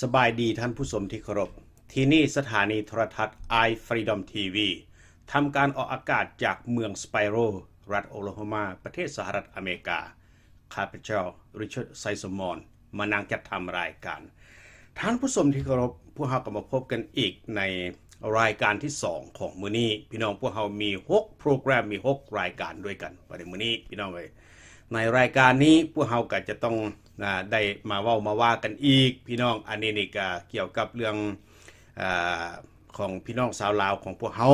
สบายดีท่านผู้ชมที่เคารพที่นี่สถานีโทรทัศน์ iFreedomTV ทำการออกอากาศจากเมืองสไปโรรัฐโอคลาโฮมาประเทศสหรัฐอเมริกาข้าพเจ้าริชาร์ดไซสมอนมานั่งจัดทำรายการท่านผู้ชมที่เคารพพวกเราก็มาพบกันอีกในรายการที่2ของมื้อนี้พี่น้องพวกเรามี6โปรแกรมมี6รายการด้วยกันในมื้อนี้พี่น้องเอ้ยในรายการนี้พวกเราก็จะต้องได้มาเว้ามาว่ากันอีกพี่น้องอันนี้นี่ก็เกี่ยวกับเรื่องของพี่น้องชาวลาวของพวกเฮา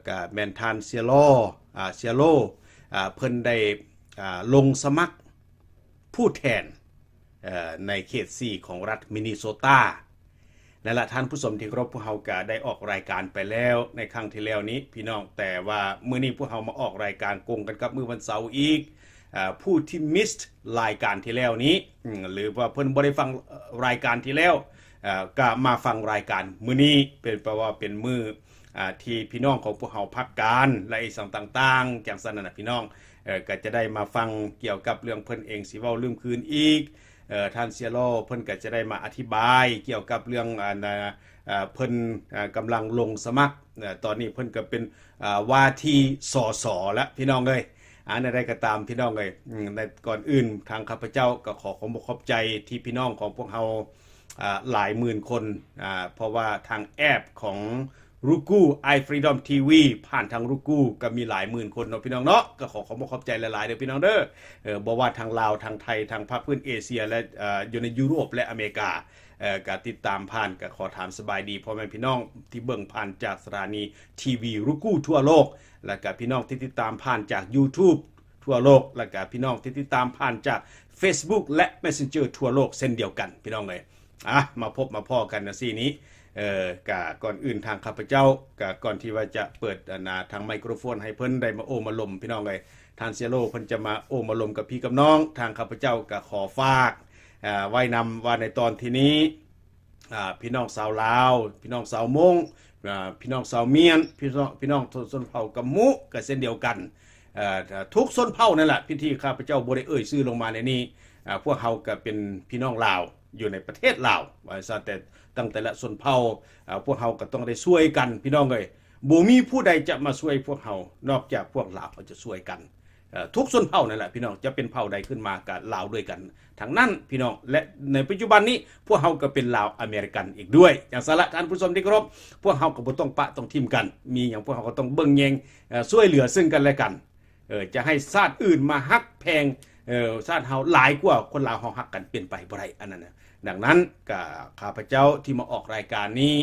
ก็แม่นทานเซียโลเพิ่นได้ลงสมัครผู้แทนในเขต4ของรัฐมินนิโซตานั่นล่ะท่านผู้ชมที่เคารพพวกเฮาก็ได้ออกรายการไปแล้วในครั้งที่แล้วนี้พี่น้องแต่ว่ามื้อนี้พวกเฮามาออกรายการกงกันกับมื้อวันเสาร์อีกผู้ที่มิสรายการที่แล้วนี้หรือว่าเพิ่นบ่ได้ฟังรายการที่แล้วก็มาฟังรายการมื้อนี้เป็นเพราะว่าเป็นมื้อที่พี่น้องของพวกเฮาพักการและอีกสิ่งต่างๆจังซั่นน่ะพี่น้องก็จะได้มาฟังเกี่ยวกับเรื่องเพิ่นเองสิเว้าเรื่องคืนอีกท่านเซียโลเพิ่นก็จะได้มาอธิบายเกี่ยวกับเรื่องเพิ่นกำลังลงสมัครตอนนี้เพิ่นก็เป็นว่าที่สสแล้วพี่น้องเอ้ยอะไรก็ตามพี่น้องเอ้ยในก่อนอื่นทางข้าพเจ้าก็ขอบใจที่พี่น้องของพวกเฮาหลายหมื่นคนเพราะว่าทางแอปของรูกูiFreedomTV ผ่านทางรูกูก็มีหลายหมื่นคนเนาะพี่น้องเนาะก็ขอบใจหลายๆเด้อพี่น้องเด้อบ่ว่าทางลาวทางไทยทางภาคพื้นเอเชียและอยู่ในยุโรปและอเมริกาก็ติดตามผ่านก็ขอถามสบายดีพ่อแม่พี่น้องที่เบิ่งผ่านจากสถานีทีวีรูกูทั่วโลกแล้วก็พี่น้องที่ติดตามผ่านจาก YouTube ทั่วโลกแล้วก็พี่น้องที่ติดตามผ่านจาก Facebook และ Messenger ทั่วโลกเช่นเดียวกันพี่น้องเลยมาพบมาพ้อกันนะซี่นี้ก่อนอื่นทางข้าพเจ้าก่อนที่ว่าจะเปิดทางไมโครโฟนให้เพิ่นได้มาโอมาลมพี่น้องเลยทางเซียโลเพิ่นจะมาโอมาลมกับพี่กับน้องทางข้าพเจ้าก็ขอฝากไว้นำว่าในตอนที่นี้พี่น้องชาวลาวพี่น้องชาวมงพี่น้องชาวเมียนพี่น้องชนเผ่ากัมมุก็เช่นเดียวกันทุกชนเผ่านั่นแหละพิธีข้าพเจ้าบ่ได้เอ่ยชื่อลงมาในนี้พวกเฮาก็เป็นพี่น้องลาวอยู่ในประเทศลาวว่าซะแต่ตั้งแต่ละชนเผ่าพวกเฮาก็ต้องได้ช่วยกันพี่น้องเอ้ยบ่มีผู้ใดจะมาช่วยพวกเฮานอกจากพวกลาวเขาจะช่วยกันทุกชนเผ่านั่นแหละพี่น้องจะเป็นเผ่าใดขึ้นมาก็ลาวด้วยกันทั้งนั้นพี่น้องและในปัจจุบันนี้พวกเฮาก็เป็นลาวอเมริกันอีกด้วยอย่างสาระท่านผู้ชมที่เคารพพวกเฮาก็บ่ต้องปะต้องทิมกันมีหยังพวกเฮาก็ต้องเบิ่งแยงช่วยเหลือซึ่งกันและกันจะให้ชาติอื่นมาฮักแพงชาติเฮาหลายกว่าคนลาวเฮาฮักกันเป็นไปบ่ได้อันนั้นน่ะดังนั้นก็ข้าพเจ้าที่มาออกรายการนี้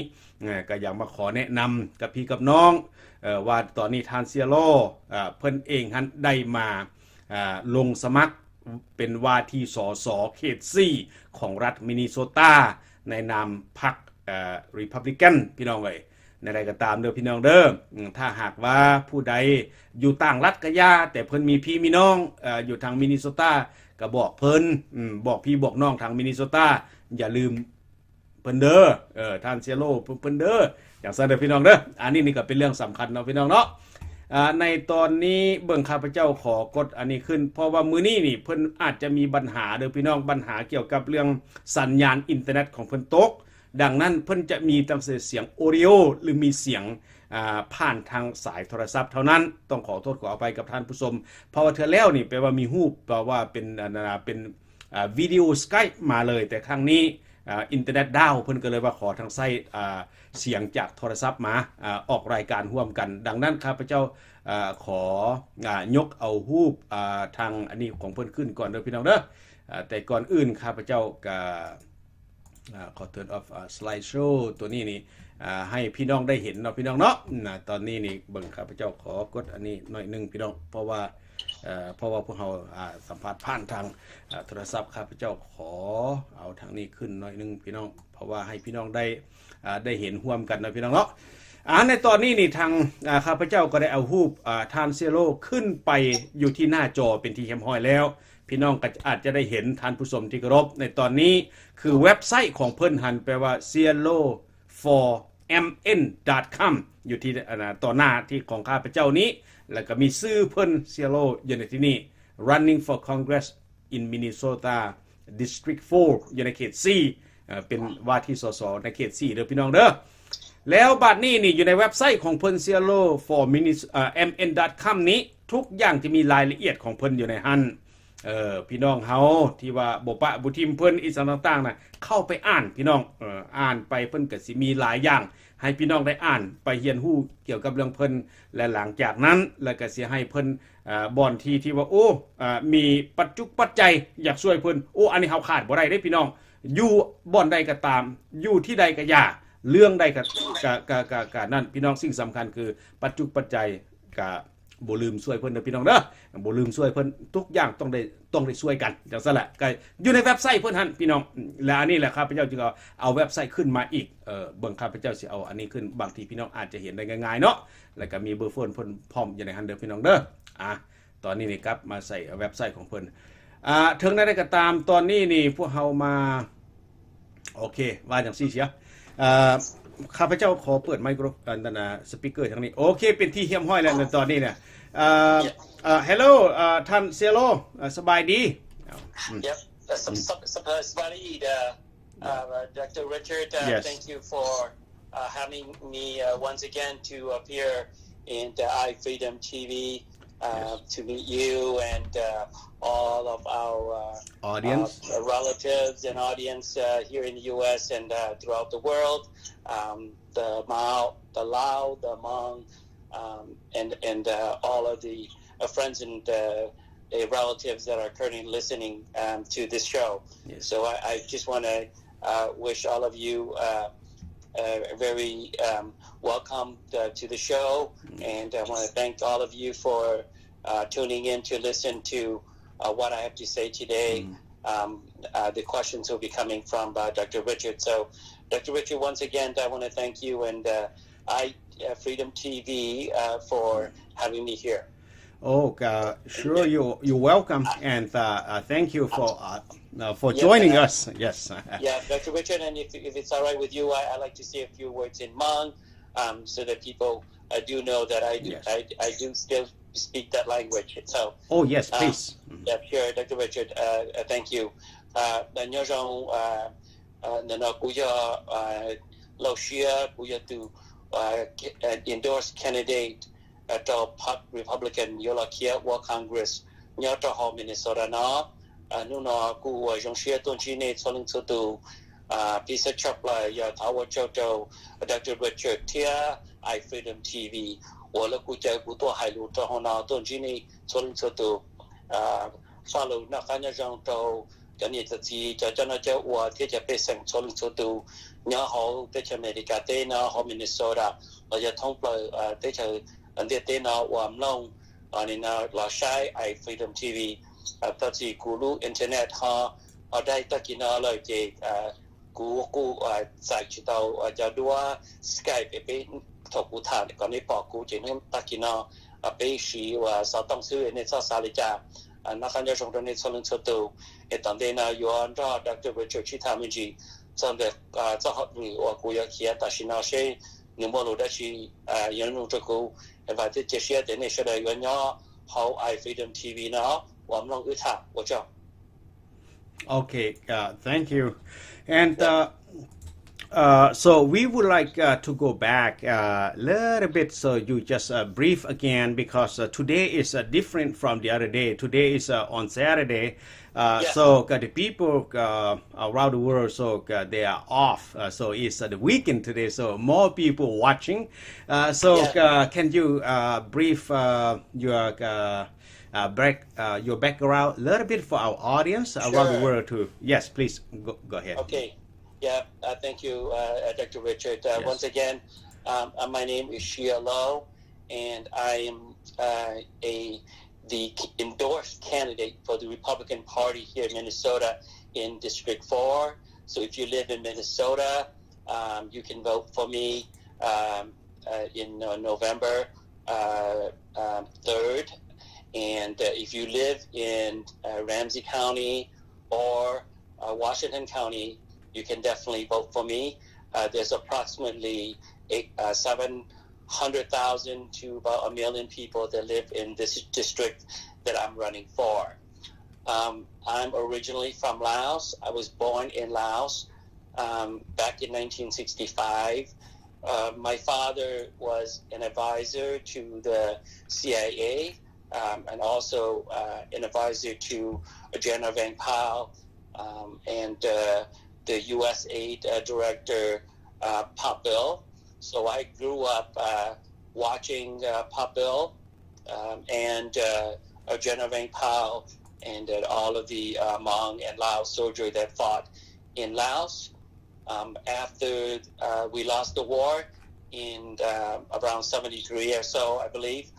ก็อยากมาขอแนะนำกับพี่กับน้องว่าตอนนี้ทานเซียโลเพิ่นเองหันได้มาลงสมัครเป็นว่าที่สสเขต4ของรัฐมินนิโซตาในนามพรรคRepublican พี่น้องเอ้ยในใดก็ตามเด้อพี่น้องเด้อถ้าหากว่าผู้ใดอยู่ต่างรัฐก็อย่าแต่เพิ่นมีพี่มีน้องอยู่ทางมินนิโซตาก็บอกเพิ่นบอกพี่บอกน้องทางมินนิโซตาอย่าลืมเพิ่นเด้อท่านเซียโลเพิ่นเด้ออย่างซั่นเด้อพี่น้องเด้ออันนี้ก็เป็นเรื่องสำคัญเนาะพี่น้องเนาะในตอนนี้เบิ่งข้าพเจ้าขอกดอันนี้ขึ้นเพราะว่ามื้อนี้นี่เพิ่นอาจจะมีปัญหาเด้อพี่น้องปัญหาเกี่ยวกับเรื่องสัญญาณอินเทอร์เน็ตของเพิ่นตกดังนั้นเพิ่นจะมีตั้งแต่เสียงออดิโอหรือมีเสียงผ่านทางสายโทรศัพท์เท่านั้นต้องขอโทษขออภัยกับท่านผู้ชมเพราะว่าเทื่อแล้วนี่แปลว่ามีรูปแปลว่าเป็นวิดีโอสกายป์มาเลยแต่ครั้งนี้อินเทอร์เน็ตดาวเพิ่นก็เลยว่าขอทางไส้เสียงจากโทรศัพท์มาออกรายการร่วมกันดังนั้นข้าพเจ้าขอยกเอารูปทางอันนี้ของเพิ่นขึ้นก่อนเด้อพี่น้องเด้อแต่ก่อนอื่นข้าพเจ้าก็ขอ turn off slide show ตัวนี้นี่ให้พี่น้องได้เห็นเนาะพี่น้องเนาะตอนนี้นี่เบิ่งข้าพเจ้าขอกดอันนี้หน่อยนึงพี่น้องเพราะว่าพวกเราสัมภาษณ์ผ่านทางโทรศัพท์ข้าพเจ้าขอเอาทางนี้ขึ้นหน่อยนึงพี่น้องเพราะว่าให้พี่น้องได้เห็นร่วมกันนะพี่น้องเนาะในตอนนี้นี่ทางข้าพเจ้าก็ได้เอารูปทานเซียโลขึ้นไปอยู่ที่หน้าจอเป็นที่เรียบร้อยแล้วพี่น้องก็อาจจะได้เห็นท่านผู้ชมที่เคารพในตอนนี้คือเว็บไซต์ของเพิ่นหันแปลว่า sialo.com อยู่ที่ต่อหน้าที่ของข้าพเจ้านี้แล้วก็มีชื่อเพิ่น SIA LO อยู่ในที่นี้ Running for Congress in Minnesota District 4อยู่ในเขต4 เป็นว่าที่สสในเขต4เด้อพี่น้องเด้อแล้วบัดนี้นี่อยู่ในเว็บไซต์ของเพิ่น SIA LO for mn.com นี้ทุกอย่างจะมีรายละเอียดของเพิ่นอยู่ในหันพี่น้องเฮาที่ว่าบ่ปะบ่ทิมเพิ่นอีสานต่างๆน่ะเข้าไปอ่านพี่น้องอ่านไปเพิ่นก็สิมีหลายอย่างให้พี่น้องได้อ่านไปเรียนรู้เกี่ยวกับเรื่องเพิ่นและหลังจากนั้นแล้วก็สิให้เพิ่นบ่อนที่ว่าโอ้มีปัจจุปัจจัยอยากช่วยเพิ่นโอ้อันนี้เฮาขาดบ่ได้เด้พี่น้องอยู่บ่อนใดก็ตามอยู่ที่ใดก็อย่าเรื่องใดก็นั่นพี่น้องสิ่งสำคัญคือปัจจุปัจจัยก็บ่ลืมช่วยเพิ่นเด้อพี่น้องเด้อบ่ลืมช่วยเพิ่นทุกอย่างต้องได้ช่วยกันจังซั่นแหละก็อยู่ในเว็บไซต์เพิ่นหั่นพี่น้องและอันนี้แหละครับพระเจ้าจึงเอาเว็บไซต์ขึ้นมาอีกเบิ่งครับพระเจ้าสิเอาอันนี้ขึ้นบางทีพี่น้องอาจจะเห็นได้ง่ายๆเนาะแล้วก็มีเบอร์โฟนเพิ่นพร้อมอยู่ในหันเด้อพี่น้องเด้อตอนนี้นี่ครับมาใส่เว็บไซต์ของเพิ่นถึงได้ก็ตามตอนนี้นี่พวกเฮามาโอเคว่าจังซี่เสียข้าพเจ้าขอเปิดไมโครสปีกเกอร์ทางนี้โอเคเป็นที่เฮียมห้อยแล้วในตอนนี้เนี่ยhello ท่านเซโลสบายดี Yep สบายดี Dr. Richard thank you for having me once again to appear in the iFreedomTV to meet you and all of our audience relatives and audience here in the US and throughout the world the Mao the Lao the Hmong and all of the friends and relatives that are currently listening to this show. Yes. So I just want to wish all of you very welcome to the show, and I want to thank all of you for tuning in to listen to what I have to say today. The questions will be coming from Dr. Richard. So, Dr. Richard, once again, I want to thank you and iFreedomTV for having me here. Oh, sure. You're welcome, and thank you for joining us. Yes. Yeah, Dr. Richard, and if it's all right with you, I like to say a few words in Hmong, so that people do know that I do still speak that language. So. Oh yes, please. Yeah, sure, Dr. Richard. Thank you. Nhớ rằng nó cũng Laotian cũng to endorse candidate to Republican Yolakia World Congress nhớ cho họ Minnesota nó nó cũng trong xe tuần chi này cho linh tu Pisa chop là ya thảo cho Dr. Richard Tia iFreedom TV 我了估计不多海路之后呢，东京呢，从零车都follow 那反正上到今年自己就真係就我貼着被成從零車都，然後對住美利加地呢，後面的所啦，我就通過對住人哋地呢，我唔弄，你呢老曬iFreedom TV，到時咕嚕 internet 哈，我ได้ตะกี้呢เลยจะกูใส่ชุดเอาจะดูว่า Skype เป็นถกกูถามก่อนนี้ปอกกูจะนึกตะกี้นะไปชี้ว่าสาวต้องซื้อในซอสาลิจานักการจะส่งตรงนี้ส่งชุดตัวตอนเดน่าย้อนรอดรวิจิตรที่ทำจริงจนเด็กจะหัดหรือว่ากูอยากเขียนแต่ชินาเช่นิมอลูได้ชียันรู้จักกูว่าจะเชื่อเดี๋ยวนี้เชื่อได้ยันย่อเขา iFreedom TV เนาะว่ามันลองอึดหัดว่าเจ้า Okay, thank you. And so we would like to go back a little bit, so you just brief again, because today is different from the other day. Today is on Saturday, so the people around the world, so they are off. So it's the weekend today, so more people watching. Can you brief your background a little bit for our audience around the world too? Yes, please go ahead. Okay. Yeah, thank you, Dr. Richard. Once again, my name is SIA LO, and I am the endorsed candidate for the Republican Party here in Minnesota in District 4. So if you live in Minnesota, you can vote for me in November 3rd. And if you live in Ramsey County or Washington County, you can definitely vote for me. There's approximately 700,000 to about 1 million people that live in this district that I'm running for. I'm originally from Laos. I was born in Laos. back in 1965. My father was an advisor to the CIA and also an advisor to General Vang Pao and the U.S. Aid Director Pop Bill. So I grew up watching Pop Bill and General Vang Pao and all of the Hmong and Lao soldiers that fought in Laos. After we lost the war in around 73 or so, I believe,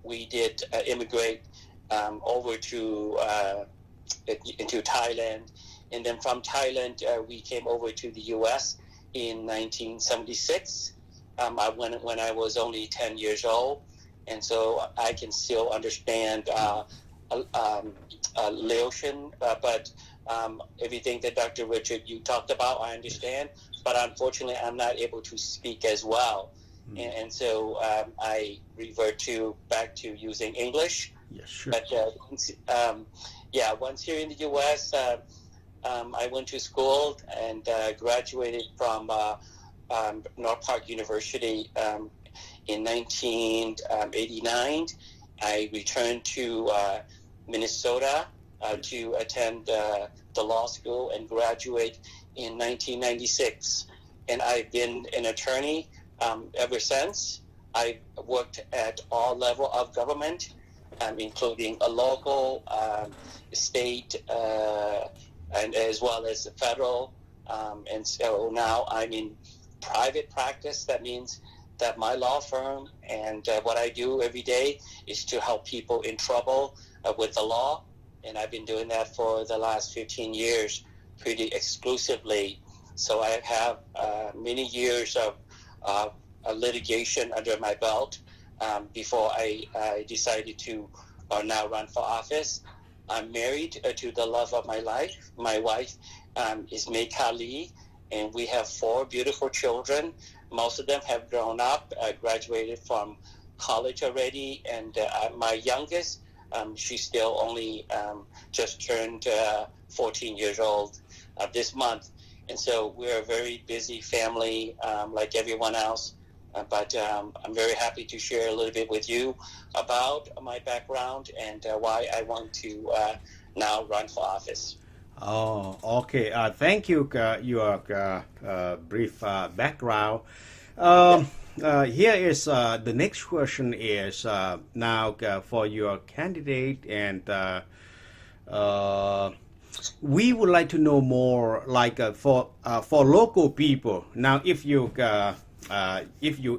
we did immigrate over to into Thailand, and then from Thailand we came over to the U.S. in 1976 when I was only 10 years old, and so I can still understand Laotian, but everything that Dr. Richard you talked about, I understand, but unfortunately I'm not able to speak as well. And so I revert back to using English. Yes, sure. But once here in the U.S., I went to school and graduated from North Park University in 1989. I returned to Minnesota to attend the law school and graduate in 1996. And I've been an attorney ever since. I've worked at all levels of government, including a local, state, and as well as federal. And so now I'm in private practice. That means that my law firm and what I do every day is to help people in trouble with the law. And I've been doing that for the last 15 years pretty exclusively. So I have many years of litigation under my belt before I decided to now run for office. I'm married to the love of my life. My wife is May Kali, and we have 4 beautiful children. Most of them have grown up, graduated from college already, and my youngest, she's still only just turned 14 years old this month. And so we're a very busy family like everyone else. But I'm very happy to share a little bit with you about my background and why I want to now run for office. Oh, okay. Thank you. Your brief background. Here is the next question is now for your candidate, and we would like to know more, like for local people. Now, if you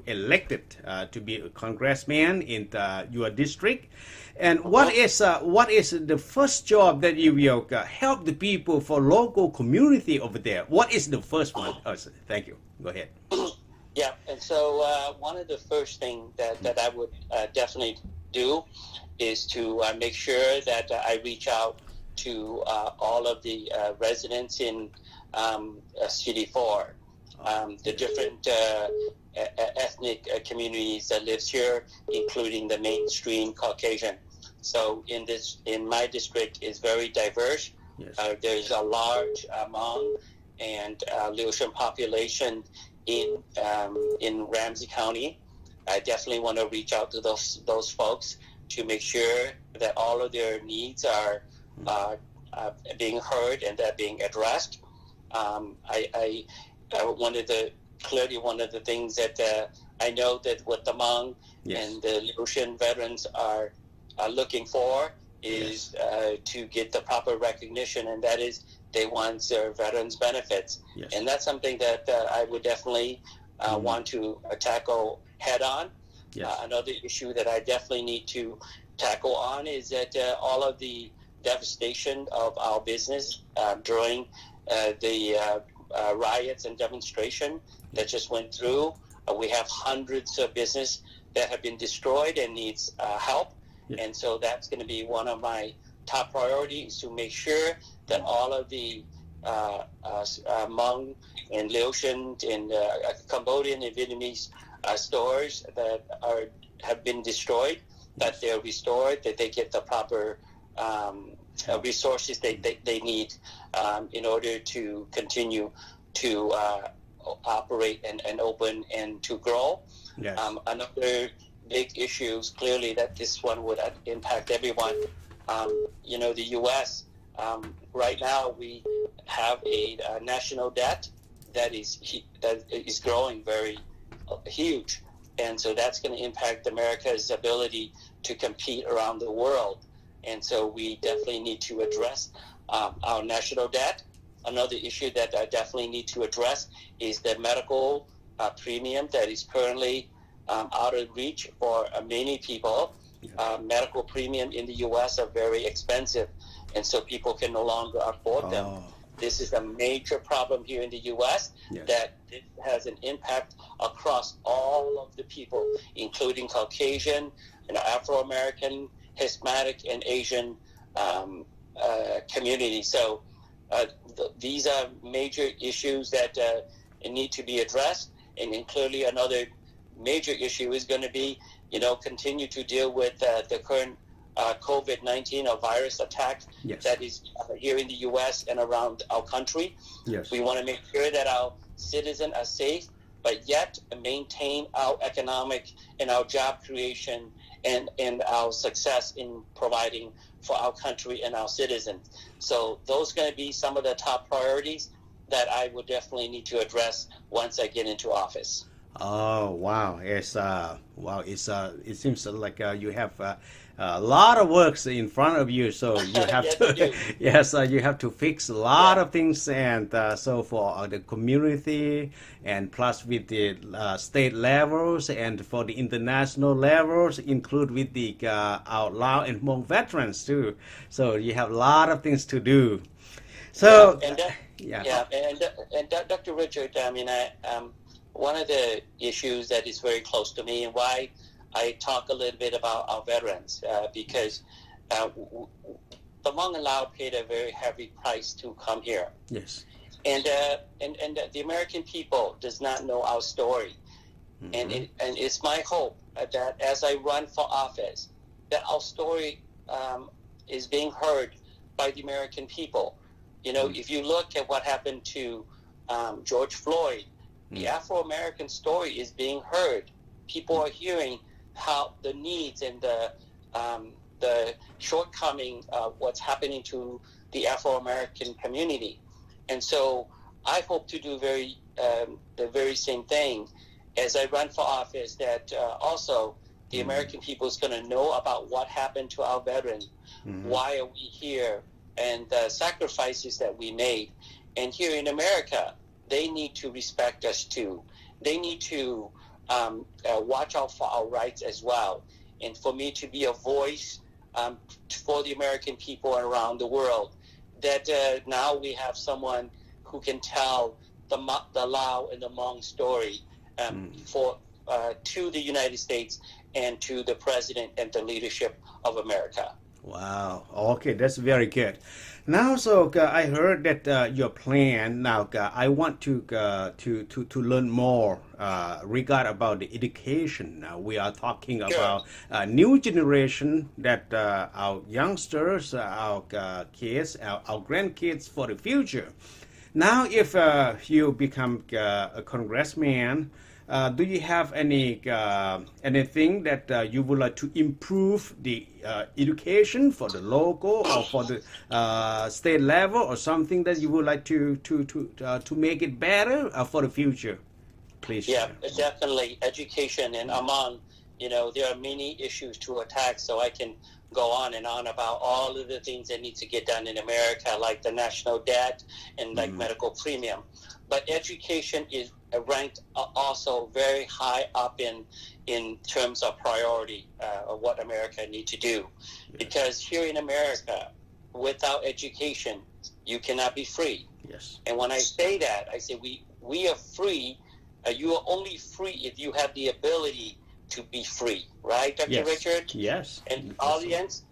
elected to be a congressman in your district, and what is the first job that you will help the people for local community over there? What is the first one? Oh, thank you. Go ahead. Yeah, and so one of the first things that I would definitely do is to make sure that I reach out to all of the residents in City 4. The different ethnic communities that lives here, including the mainstream Caucasian. So in my district is very diverse. Yes. There's a large Hmong and Laotian population in Ramsey County. I definitely want to reach out to those folks to make sure that all of their needs are being heard and that being addressed. One of the things that I know that what the Hmong and the Laotian veterans are looking for is to get the proper recognition, and that is they want their veterans benefits. Yes. And that's something that I would definitely want to tackle head on. Yes. Another issue that I definitely need to tackle on is that all of the devastation of our business during the riots and demonstration that just went through. We have hundreds of business that have been destroyed and needs help. Yeah. And so that's going to be one of my top priorities, to make sure that all of the Hmong and Laotian and Cambodian and Vietnamese stores that have been destroyed, that they're restored, that they get the proper resources they need in order to continue to operate and open and to grow. Yes. Another big issue is clearly that this one would impact everyone. The U.S. Right now we have a national debt that is growing very huge, and so that's going to impact America's ability to compete around the world. And so we definitely need to address our national debt. Another issue that I definitely need to address is the medical premium that is currently out of reach for many people. Medical premium in the U.S. are very expensive, and so people can no longer afford them. This is a major problem here in the U.S. that it has an impact across all of the people, including Caucasian, Afro-American, Hispanic, and Asian community. So these are major issues that need to be addressed, and clearly another major issue is going to be, continue to deal with the current COVID-19 or virus attack that is here in the U.S. and around our country. Yes. We want to make sure that our citizens are safe, but yet maintain our economic and our job creation and our success in providing for our country and our citizens. So those are going to be some of the top priorities that I would definitely need to address once I get into office. Oh wow! It's it seems like you have a lot of works in front of you, so you have you have to fix a lot of things, and so for the community, and plus with the state levels, and for the international levels, include with the our Lao and Hmong veterans too. So you have a lot of things to do. So and Dr. Richard, I mean, one of the issues that is very close to me, and why I talk a little bit about our veterans, because the Hmong and Lao paid a very heavy price to come here. Yes. And the American people does not know our story. Mm-hmm. And it's my hope that as I run for office, that our story is being heard by the American people. If you look at what happened to George Floyd, the Afro-American story is being heard. People are hearing how the needs and the shortcoming of what's happening to the Afro-American community. And so I hope to do the very same thing as I run for office, that also the American people is going to know about what happened to our veterans, why are we here, and the sacrifices that we made. And here in America, they need to respect us too. They need to watch out for our rights as well. And for me to be a voice for the American people around the world, that now we have someone who can tell the Lao and the Hmong story to the United States and to the President and the leadership of America. Wow. Okay, that's very good. Now, so I heard that your plan. Now, I want to learn more regard about the education. Now, we are talking about new generation, that our youngsters, our kids, our grandkids for the future. Now, if you become a congressman, do you have anything that you would like to improve the education for the local or for the state level, or something that you would like to make it better for the future? Please. Yeah, definitely education, and among there are many issues to attack, so I can go on and on about all of the things that need to get done in America, like the national debt and like medical premium. But education is ranked also very high up in terms of priority of what America needs to do. Because here in America, without education, you cannot be free. Yes. And when I say that, I say we are free. You are only free if you have the ability to be free, right, Dr. Richard? Yes. And audience,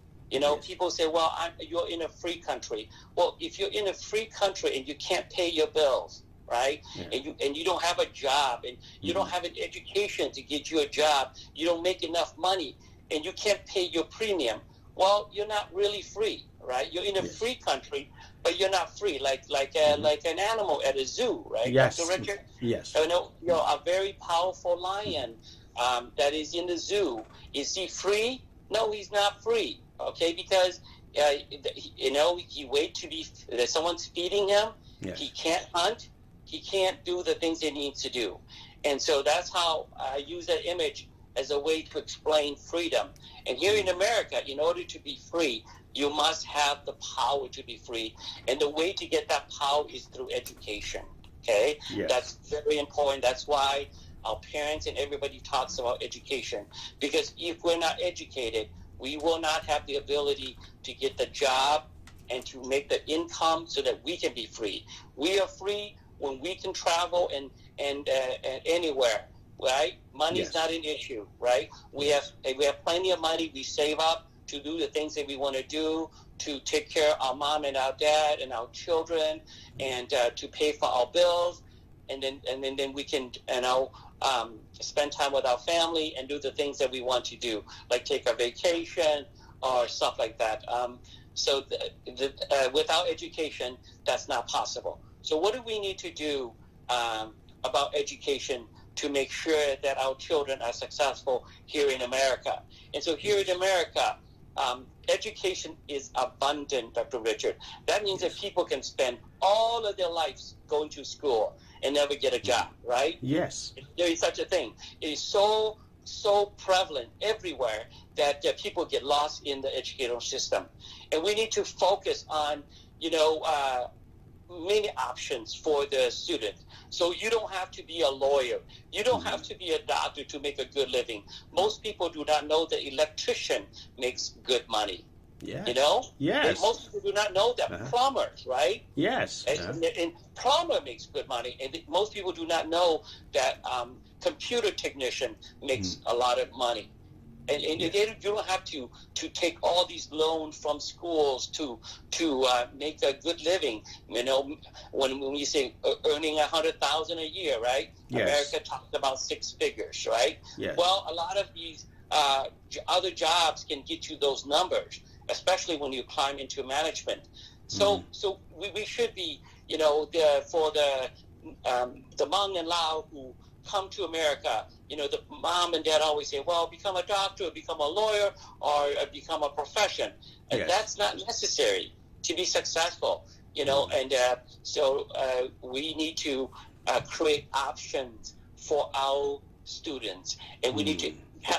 people say, well, you're in a free country. Well, if you're in a free country and you can't pay your bills, right, and you don't have a job, and you don't have an education to get you a job, you don't make enough money, and you can't pay your premium, well, you're not really free, right? You're in a free country, but you're not free, like an animal at a zoo, right? Yes. Dr. Richard? Yes. A very powerful lion that is in the zoo. Is he free? No, he's not free. Okay, because he waits to be. Someone's feeding him. Yes. He can't hunt. He can't do the things he needs to do, and so that's how I use that image as a way to explain freedom. And here in America, in order to be free, you must have the power to be free, and the way to get that power is through education. Okay, yes. That's very important. That's why our parents and everybody talks about education, because if we're not educated, we will not have the ability to get the job and to make the income so that we can be free. We are free when we can travel and anywhere, right? Money is not an issue, right? We have plenty of money. We save up to do the things that we want to do, to take care of our mom and our dad and our children, and to pay for our bills, and then we can spend time with our family and do the things that we want to do, like take a vacation or stuff like that. So without education, that's not possible. So what do we need to do about education to make sure that our children are successful here in America? And so here in America, education is abundant, Dr. Richard. That means that people can spend all of their lives going to school and never get a job, right? Yes. There is such a thing. It is so prevalent everywhere that people get lost in the educational system. And we need to focus on, many options for the students. So you don't have to be a lawyer. You don't have to be a doctor to make a good living. Most people do not know that electrician makes good money. Yes. Yes. Most people do not know that. Plumbers, right? Yes. And plumber makes good money. And most people do not know that computer technician makes a lot of money. And you don't have to take all these loans from schools to make a good living. When you say earning $100,000 a year, right? Yes. America talks about 6 figures, right? Yes. Well, a lot of these other jobs can get you those numbers, especially when you climb into management. So we should be, for the Hmong and Lao who come to America, the mom and dad always say, well, become a doctor, become a lawyer, or become a profession. And that's not necessary to be successful, and so we need to create options for our students, and we need to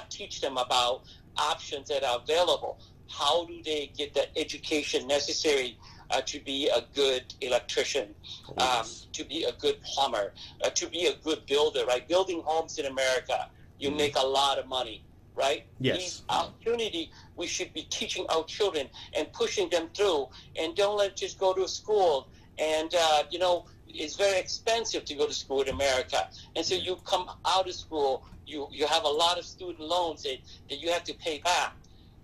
teach them about options that are available. How do they get the education necessary to be a good electrician, to be a good plumber, to be a good builder, right? Building homes in America, you make a lot of money, right? Yes. These opportunity, we should be teaching our children and pushing them through, and don't let just go to school. And, it's very expensive to go to school in America. And so you come out of school, you have a lot of student loans that you have to pay back.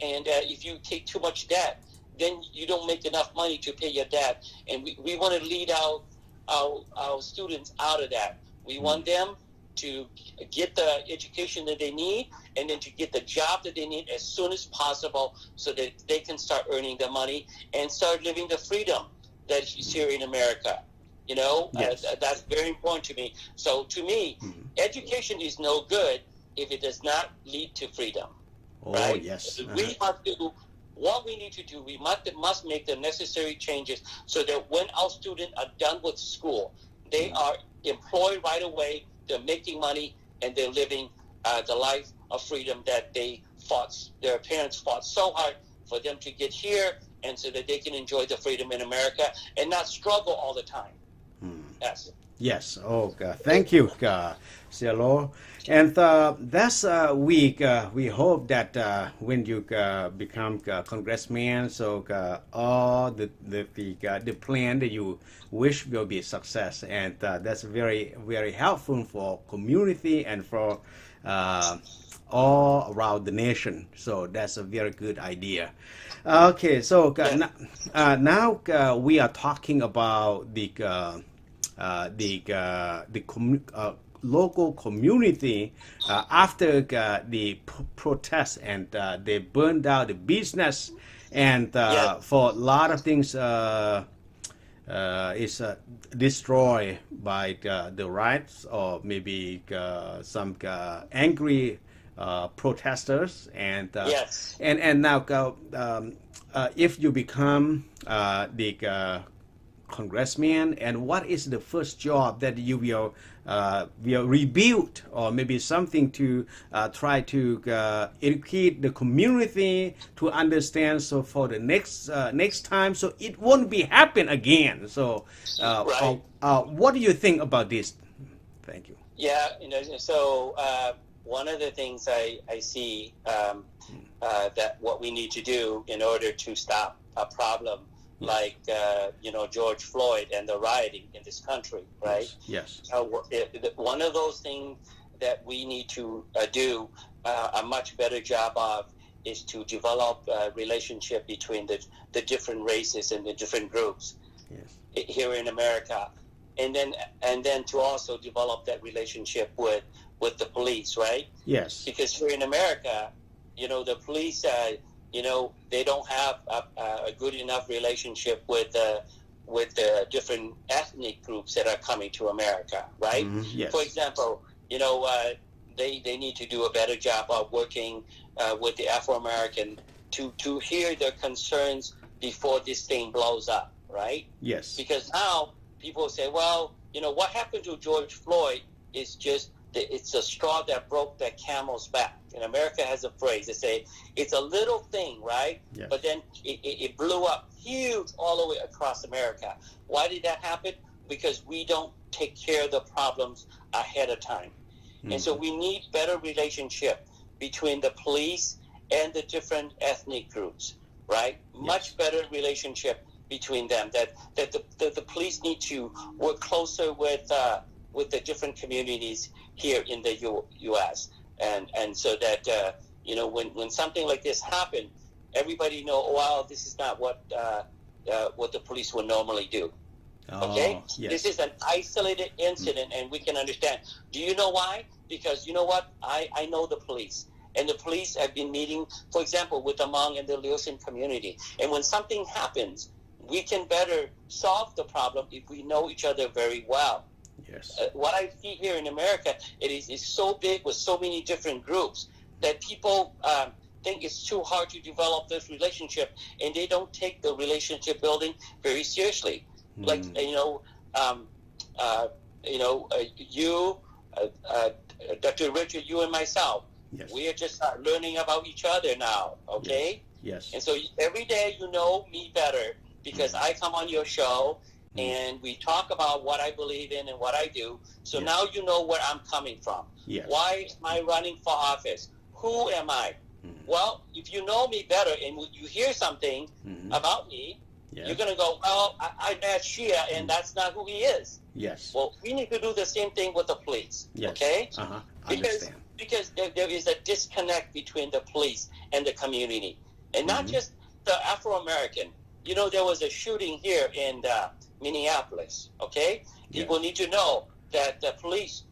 And if you take too much debt, then you don't make enough money to pay your debt. And we want to lead our students out of that. We want them to get the education that they need, and then to get the job that they need as soon as possible, so that they can start earning their money and start living the freedom that is here in America. That's very important to me. So to me, education is no good if it does not lead to freedom. Right? Yes. We must do what we need to do. We must make the necessary changes so that when our students are done with school, they are employed right away, they're making money, and they're living the life of freedom that their parents fought so hard for them to get here, and so that they can enjoy the freedom in America and not struggle all the time. That's it. Yes. Oh, God. Thank you, SIA LO. And that's week. We hope that when you become congressman, so all the plan that you wish will be a success, and that's very, very helpful for community and for all around the nation. So that's a very good idea. Okay, so now we are talking about the local community after the protest, and they burned down the business, and for a lot of things is destroyed by the riots or maybe some angry protesters and Yes. and now if you become the congressman, and what is the first job that you will rebuild or maybe something to try to educate the community to understand so for the next time so it won't be happen again. So Right. what do you think about this? Thank you. Yeah, so one of the things I see that what we need to do in order to stop a problem like George Floyd and the rioting in this country, right? Yes. One of those things that we need to do a much better job of is to develop a relationship between the different races and the different groups here in America, and then to also develop that relationship with the police, right? Yes. Because here in America, the police they don't have a good enough relationship with the different ethnic groups that are coming to America, right? Yes. For example, they need to do a better job of working with the Afro-American to hear their concerns before this thing blows up, right? Yes. Because now people say, well, what happened to George Floyd is just it's a straw that broke that camel's back. And America has a phrase. They say it's a little thing, right? Yes. But then it blew up huge all the way across America. Why did that happen? Because we don't take care of the problems ahead of time. And so we need better relationship between the police and the different ethnic groups, right? Yes. Much better relationship between them. That the police need to work closer with the different communities here in the U.S. and so that when something like this happened, everybody know, wow, this is not what the police would normally do. Okay? Yes. This is an isolated incident, and we can understand. Do you know why? Because you know what? I know the police. And the police have been meeting, for example, with the Hmong and the Laotian community. And when something happens, we can better solve the problem if we know each other very well. Yes. What I see here in America, it is so big with so many different groups that people think it's too hard to develop this relationship, and they don't take the relationship building very seriously. Like you, Dr. Richard, you and myself, yes. We are just learning about each other now. Okay. Yes. And so every day you know me better because I come on your show. And we talk about what I believe in and what I do. So now you know where I'm coming from. Yes. Why am I running for office? Who am I? Well, if you know me better and you hear something about me, you're going to go, well, I'm at SIA, and that's not who he is. Yes. Well, we need to do the same thing with the police. Yes. Okay? Because there is a disconnect between the police and the community. And not just the Afro-American. There was a shooting here in Minneapolis, okay? People need to know that the police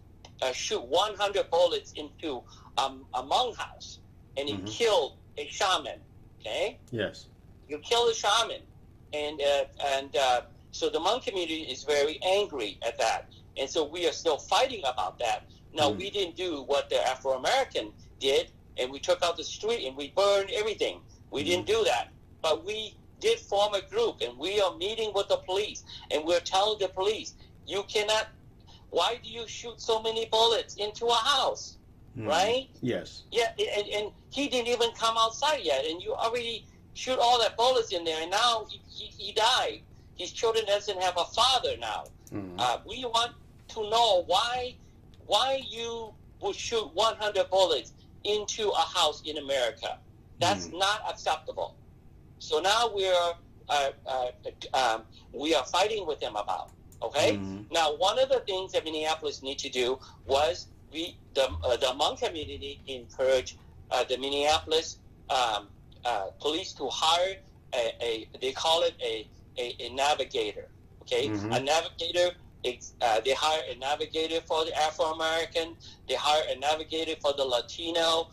shoot 100 bullets into a Hmong house, and it killed a shaman, okay? Yes. You kill a shaman, and so the Hmong community is very angry at that, and so we are still fighting about that. Now, we didn't do what the Afro-American did, and we took out the street and we burned everything. We didn't do that, but we did form a group, and we are meeting with the police, and we're telling the police, you cannot, why do you shoot so many bullets into a house, right? Yes. Yeah, and he didn't even come outside yet, and you already shoot all that bullets in there, and now he died. His children doesn't have a father now. We want to know why you would shoot 100 bullets into a house in America. That's not acceptable. So now we are fighting with them about. Okay. Now, one of the things that Minneapolis need to do was the Hmong community encouraged the Minneapolis police to hire they call it a navigator. Okay, a navigator. They hire a navigator for the Afro-American. They hire a navigator for the Latino.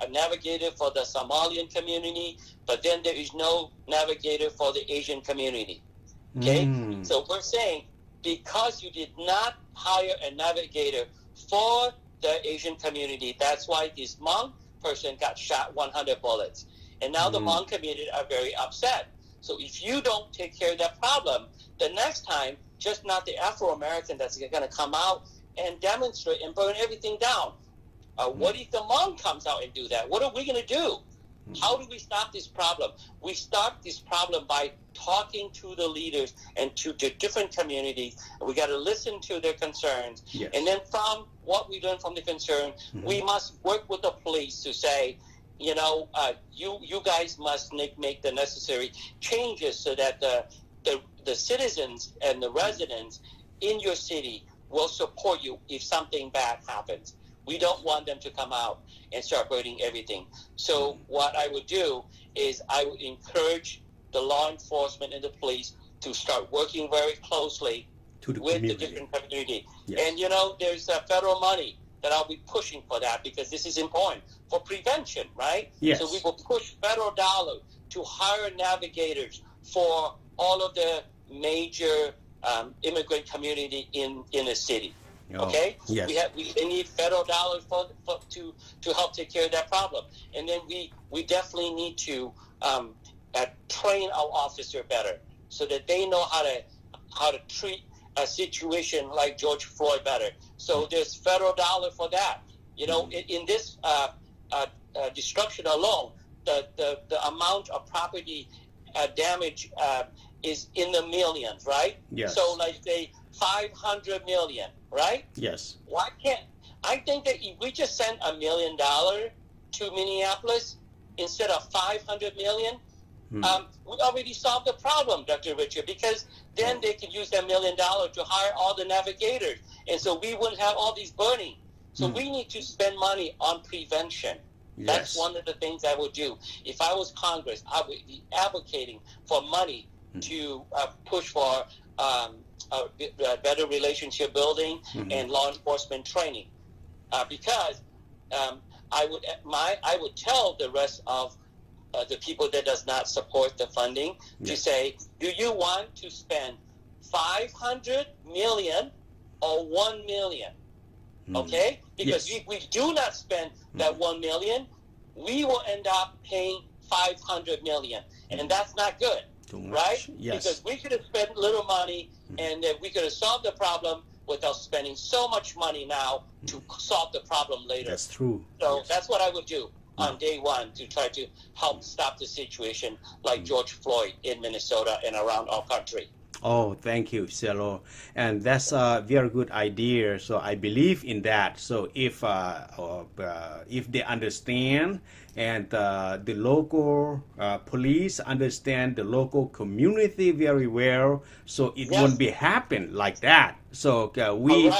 A navigator for the Somalian community, but then there is no navigator for the Asian community. Okay? So we're saying because you did not hire a navigator for the Asian community, that's why this Hmong person got shot 100 bullets. And now the Hmong community are very upset. So if you don't take care of that problem, the next time, just not the Afro-American that's going to come out and demonstrate and burn everything down. What if the Hmong comes out and do that? What are we going to do? How do we stop this problem? We stop this problem by talking to the leaders and to the different communities. We got to listen to their concerns. Yes. And then from what we learn from the concern, we must work with the police to say, you know, you guys must make the necessary changes so that the citizens and the residents in your city will support you if something bad happens. We don't want them to come out and start burning everything. So what I would do is I would encourage the law enforcement and the police to start working very closely with the different community. Yes. And, you know, there's federal money that I'll be pushing for that because this is important for prevention, right? Yes. So we will push federal dollars to hire navigators for all of the major immigrant community in the city. Okay? Yes. We need federal dollars to help take care of that problem. And then we definitely need to train our officer better so that they know how to treat a situation like George Floyd better. So there's federal dollar for that. You know, in this destruction alone, the amount of property damage is in the millions, right? Yes. So like say 500 million, right? Yes. Why can't I think that if we just send $1 million to Minneapolis instead of 500 million, we already solved the problem, Dr. Richard, because then they can use that $1 million to hire all the navigators, and so we wouldn't have all these burning. So we need to spend money on prevention. Yes. That's one of the things I would do. If I was Congress, I would be advocating for money to push for better relationship building and law enforcement training, because I would tell the rest of the people that does not support the funding to say, do you want to spend 500 million or 1 million? Okay? Because if we do not spend that 1 million, we will end up paying 500 million. And that's not good. Right? Yes. Because we could have spent little money and then we could have solved the problem without spending so much money now to solve the problem later. That's true. So that's what I would do on day one to try to help stop the situation like George Floyd in Minnesota and around our country. Oh, thank you, SIA LO. And that's a very good idea. So I believe in that. So if they understand and the local police understand the local community very well, so it won't be happen like that. So we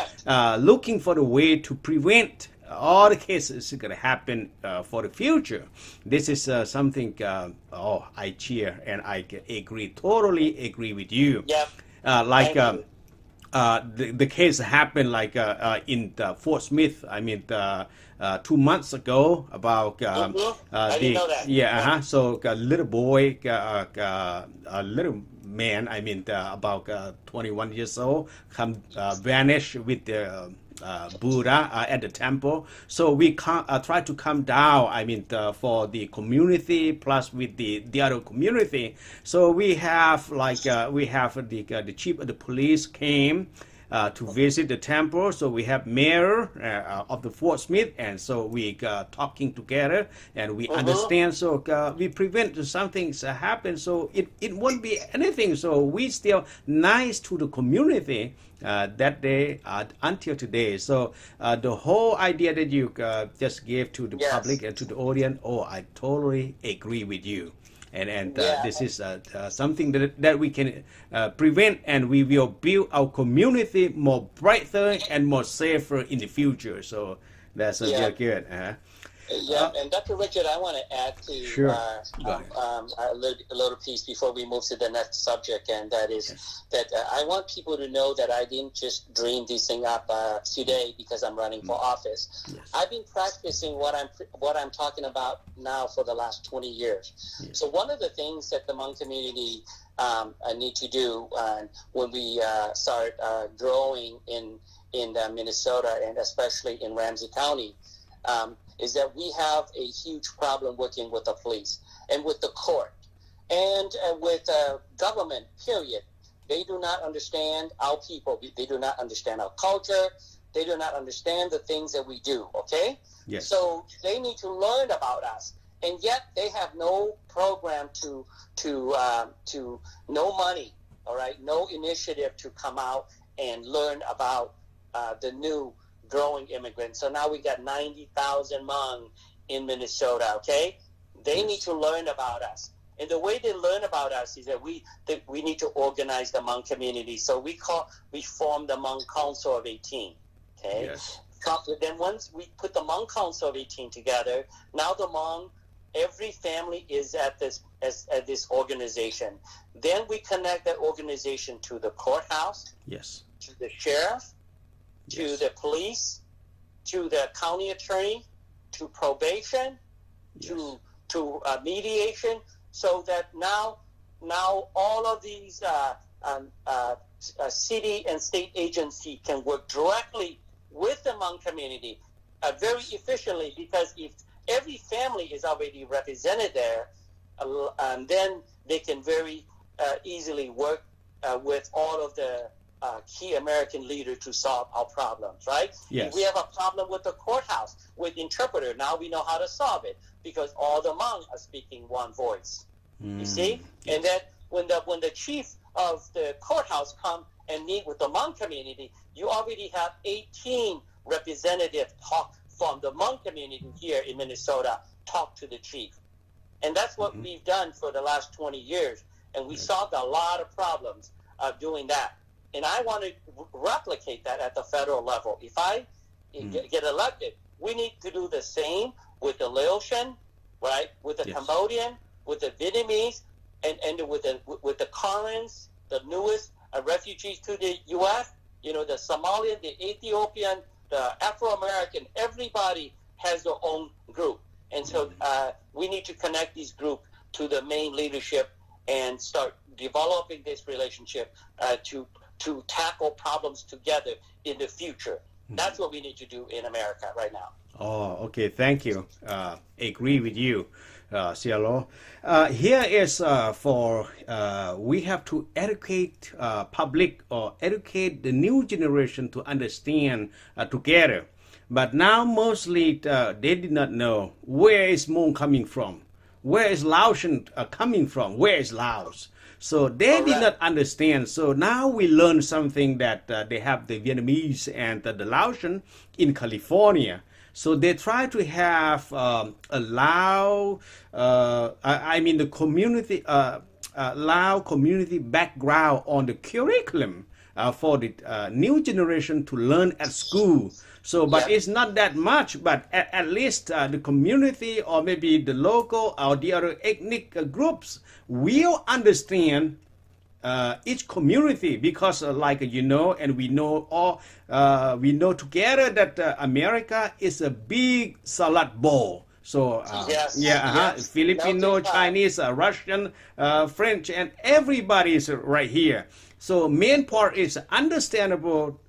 looking for the way to prevent all the cases are going to happen for the future. This is something I cheer and I totally agree with you. Yeah. Like the case happened like in Fort Smith. I mean, 2 months ago about I didn't know that. So a little boy, a little man. I mean, about 21 years old, vanished with the Buddha at the temple. So we try to come down, I mean, for the community plus with the other community. So we have like the chief of the police came to visit the temple. So we have mayor of the Fort Smith, and so we talking together and we understand. So we prevent something happen. So it won't be anything. So we still nice to the community that day until today. So the whole idea that you just gave to the public and to the audience, I totally agree with you. And this is something that we can prevent, and we will build our community more brighter and more safer in the future. So that's very good. Yeah, and Dr. Richard, I want to add to Sure. a little piece before we move to the next subject, and that is that I want people to know that I didn't just dream this thing up today because I'm running for office. Yes. I've been practicing what I'm talking about now for the last 20 years. Yes. So one of the things that the Hmong community need to do when we start growing in Minnesota and especially in Ramsey County is that we have a huge problem working with the police and with the court and with government, period. They do not understand our people. They do not understand our culture. They do not understand the things that we do, okay? Yes. So they need to learn about us. And yet they have no program to no money, all right? No initiative to come out and learn about the new growing immigrants. So now we got 90,000 Hmong in Minnesota, okay? They need to learn about us. And the way they learn about us is that we need to organize the Hmong community. So we form the Hmong Council of 18, okay? Yes. Then once we put the Hmong Council of 18 together, now the Hmong, every family is at this organization. Then we connect that organization to the courthouse, Yes. to the sheriff, to the police, to the county attorney, to probation, to mediation, so that now all of these city and state agency can work directly with the Hmong community very efficiently, because if every family is already represented there, then they can very easily work with all of the key American leaders to solve our problems, right? Yes. If we have a problem with the courthouse, with interpreter, now we know how to solve it because all the Hmong are speaking one voice. You see? Yes. And then when the chief of the courthouse come and meet with the Hmong community, you already have 18 representatives talk from the Hmong community here in Minnesota talk to the chief. And that's what we've done for the last 20 years. And we solved a lot of problems doing that. And I want to replicate that at the federal level. If I get elected, we need to do the same with the Laotian, right? With the Cambodian, with the Vietnamese, and with the Koreans, the newest refugees to the U.S., the Somalian, the Ethiopian, the Afro-American, everybody has their own group. And so we need to connect these groups to the main leadership and start developing this relationship to tackle problems together in the future. That's what we need to do in America right now. Oh, okay. Thank you. Agree with you, SIA LO. Here is we have to educate public or educate the new generation to understand together. But now mostly they did not know where is Hmong coming from, where is Laotian coming from, where is Laos. So they did not understand. So now we learn something that they have the Vietnamese and the Laotian in California. So they try to have the community, Lao community background on the curriculum for the new generation to learn at school. So, but it's not that much, but at least the community or maybe the local or the other ethnic groups will understand each community because and we know together that America is a big salad bowl. So Filipino, Chinese, Russian, French, and everybody is right here. So main part is understandable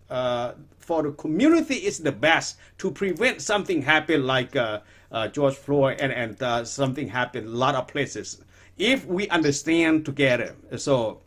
for the community is the best to prevent something happen like George Floyd and something happen a lot of places if we understand together. So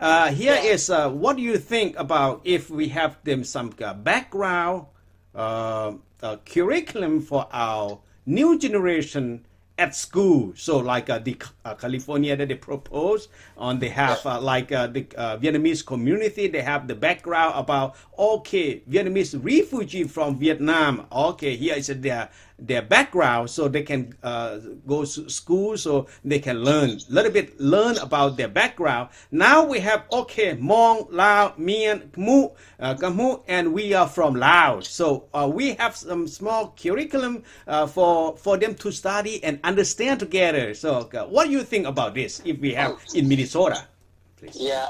here is what do you think about if we have them some background curriculum for our new generation at school. So like the California that they propose, they have the Vietnamese community, they have the background about, okay, Vietnamese refugee from Vietnam, okay, here is their their background so they can go to school so they can learn about their background. Now we have Mong, Lao, Mien, Khmu, Khmu, and we are from Laos. So we have some small curriculum for them to study and understand together. So what do you think about this if we have in Minnesota? Please. Yeah,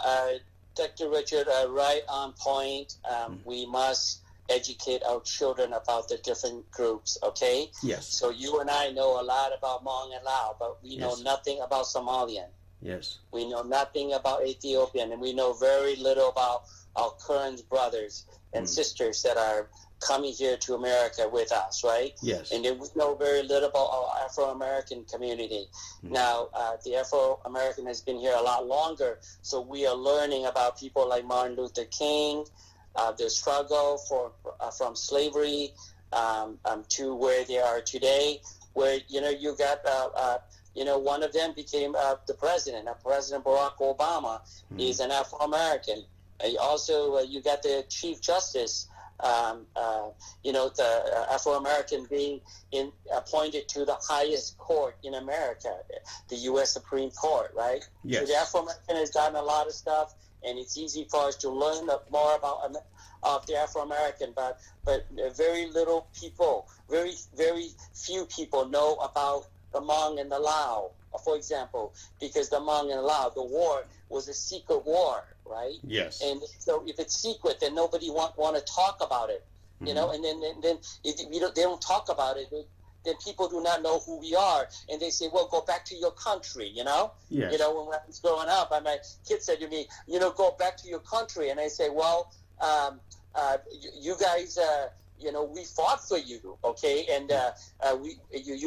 Dr. Richard, right on point. We must educate our children about the different groups, okay? Yes. So you and I know a lot about Hmong and Lao, but we know nothing about Somalian. Yes. We know nothing about Ethiopian, and we know very little about our current brothers and sisters that are coming here to America with us, right? Yes. And then we know very little about our Afro-American community. Now, the Afro-American has been here a lot longer, so we are learning about people like Martin Luther King, the struggle from slavery to where they are today, where, you got, one of them became the president. President Barack Obama is an Afro-American. Also, you got the Chief Justice, the Afro-American being appointed to the highest court in America, the U.S. Supreme Court, right? Yes. So the Afro-American has done a lot of stuff, and it's easy for us to learn more about the Afro-American, but very little people, very few people know about the Hmong and the Lao, for example, because the Hmong and the Lao, the war was a secret war, right? Yes. And so if it's secret, then nobody want to talk about it, and then if they don't talk about it, then people do not know who we are, and they say, well, go back to your country, Yes. When I was growing up, my kid said to me, go back to your country, and I say, well, you guys, we fought for you, okay, and we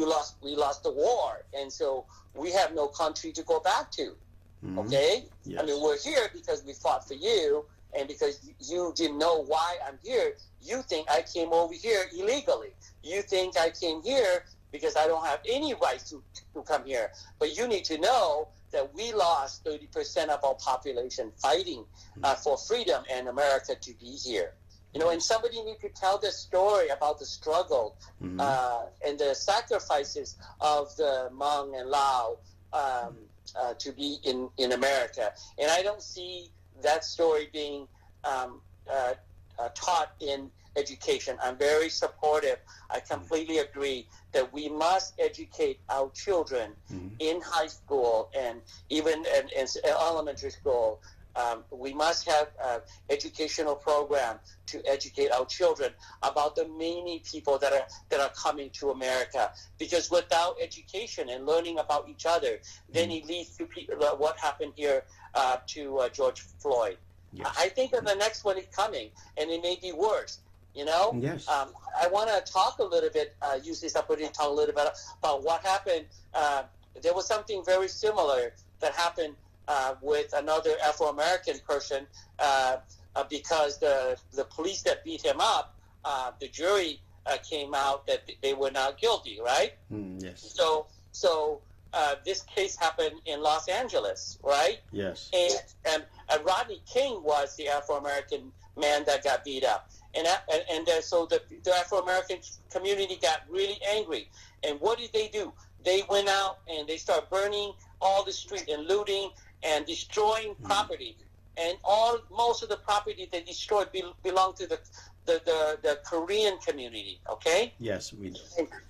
lost the war, and so we have no country to go back to, okay? Yes. I mean, we're here because we fought for you, and because you didn't know why I'm here, you think I came over here illegally. You think I came here because I don't have any rights to come here. But you need to know that we lost 30% of our population fighting for freedom and America to be here. And somebody needs to tell the story about the struggle and the sacrifices of the Hmong and Lao to be in America. And I don't see that story being taught in education. I'm very supportive. I completely agree that we must educate our children in high school and even in elementary school. We must have an educational program to educate our children about the many people that are coming to America. Because without education and learning about each other, then it leads to what happened here to George Floyd. Yes. I think that the next one is coming, and it may be worse. Yes. I want to talk a little bit, use this opportunity to talk a little bit about what happened. There was something very similar that happened with another Afro-American person because the police that beat him up, the jury came out that they were not guilty, right? Yes. So this case happened in Los Angeles, right? Yes. And Rodney King was the Afro-American man that got beat up. And so the Afro-American community got really angry. And what did they do? They went out and they started burning all the street and looting and destroying property. And most of the property they destroyed belonged to the Korean community, okay? Yes, we do.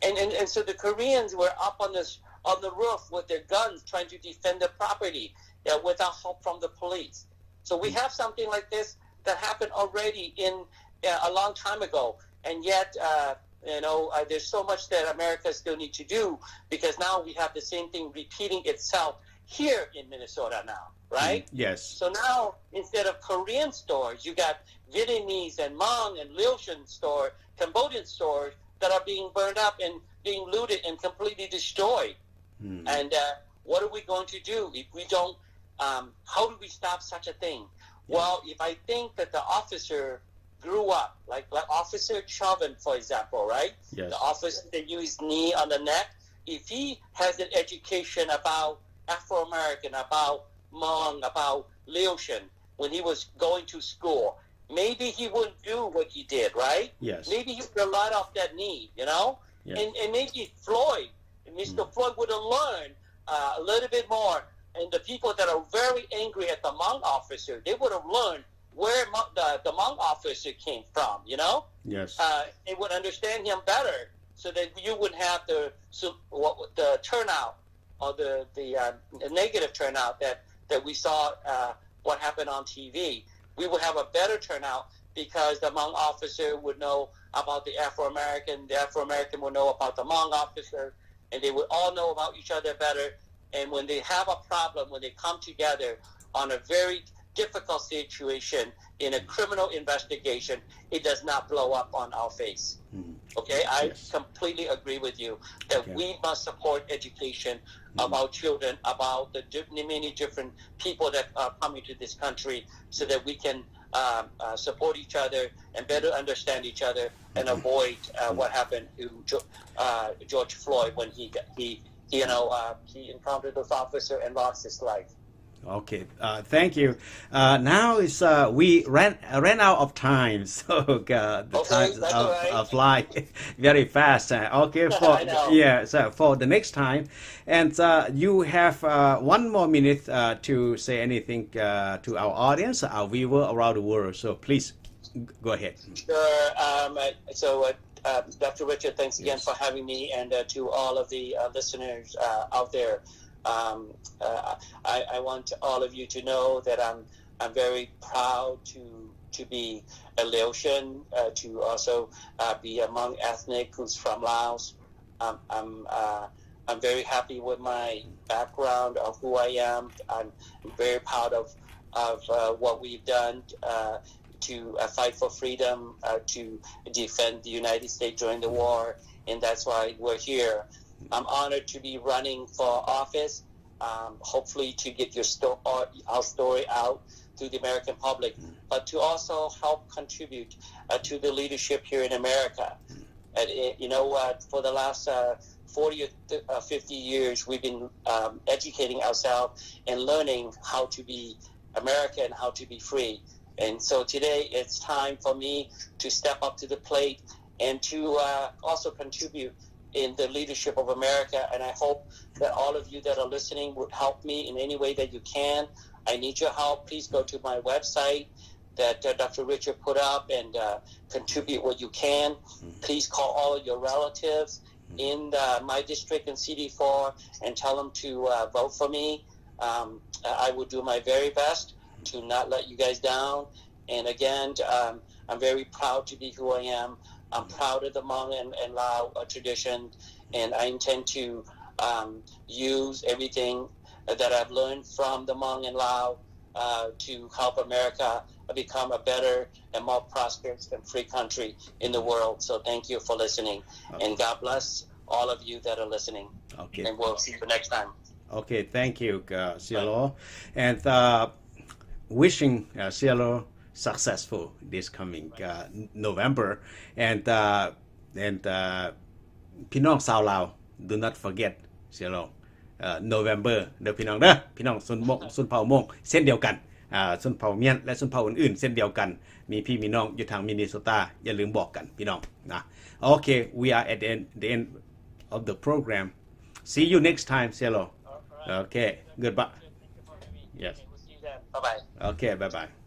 And so the Koreans were up on the roof with their guns trying to defend the property without help from the police. So we have something like this that happened already a long time ago, and yet there's so much that America still needs to do, because now we have the same thing repeating itself here in Minnesota now, right? Yes. So now instead of Korean stores, you got Vietnamese and Hmong and Laotian stores, Cambodian stores that are being burned up and being looted and completely destroyed. And what are we going to do if we don't? How do we stop such a thing? Yeah. Well, if I think that the officer grew up, like Officer Chauvin, for example, right? Yes. The officer that used knee on the neck, if he has an education about Afro-American, about Hmong, about Laotian, when he was going to school, maybe he wouldn't do what he did, right? Yes. Maybe he would have let off that knee, Yes. And maybe Floyd, Mr. Floyd would have learned a little bit more. And the people that are very angry at the Hmong officer, they would have learned where the Hmong officer came from, you know? Yes. They would understand him better so that you wouldn't have the turnout or the negative turnout that we saw what happened on TV. We would have a better turnout because the Hmong officer would know about the Afro-American would know about the Hmong officer, and they would all know about each other better. And when they have a problem, when they come together on a very difficult situation in a criminal investigation, it does not blow up on our face. Okay? I completely agree with you that we must support education about children, about the many different people that are coming to this country so that we can support each other and better understand each other and avoid what happened to George Floyd when he encountered this officer and lost his life. Okay, thank you. Now is we ran out of time, so the time fly very fast. Okay, so for the next time, and you have 1 more minute to say anything to our audience, our viewer around the world. So please go ahead. Sure. Dr. Richard, thanks again for having me, and to all of the listeners out there. I want all of you to know that I'm very proud to be a Laotian, to also be a Hmong ethnic who's from Laos. I'm very happy with my background of who I am. I'm very proud of what we've done to fight for freedom, to defend the United States during the war, and that's why we're here. I'm honored to be running for office, hopefully to get our story out to the American public, but to also help contribute to the leadership here in America. For the last 40 or 50 years, we've been educating ourselves and learning how to be American, how to be free. And so today it's time for me to step up to the plate and to also contribute in the leadership of America. And I hope that all of you that are listening would help me in any way that you can. I need your help. Please go to my website that Dr. Richard put up and contribute what you can. Please call all of your relatives in my district in CD4 and tell them to vote for me. I will do my very best to not let you guys down. And again, I'm very proud to be who I am. I'm proud of the Hmong and Lao tradition, and I intend to use everything that I've learned from the Hmong and Lao to help America become a better and more prosperous and free country in the world. So thank you for listening, and God bless all of you that are listening. Okay. And we'll see you next time. Okay, thank you, SIA LO. And wishing SIA LO successful this coming November. And พี่น้องชาวลาว do not forget SIA LO November เด้อพี่น้องเด้อพี่น้องชนเผ่ามงเส้นเดียวกันชนเผ่าเมียนและชนเผ่าอื่นๆเส้นเดียวกันมีพี่มีน้องอยู่ทางมินนิโซตาอย่าลืมบอกกันพี่น้องนะ Okay, we are at the end of the program. See you next time, SIA LO. Okay, goodbye. Yes. Bye-bye. Okay, bye-bye.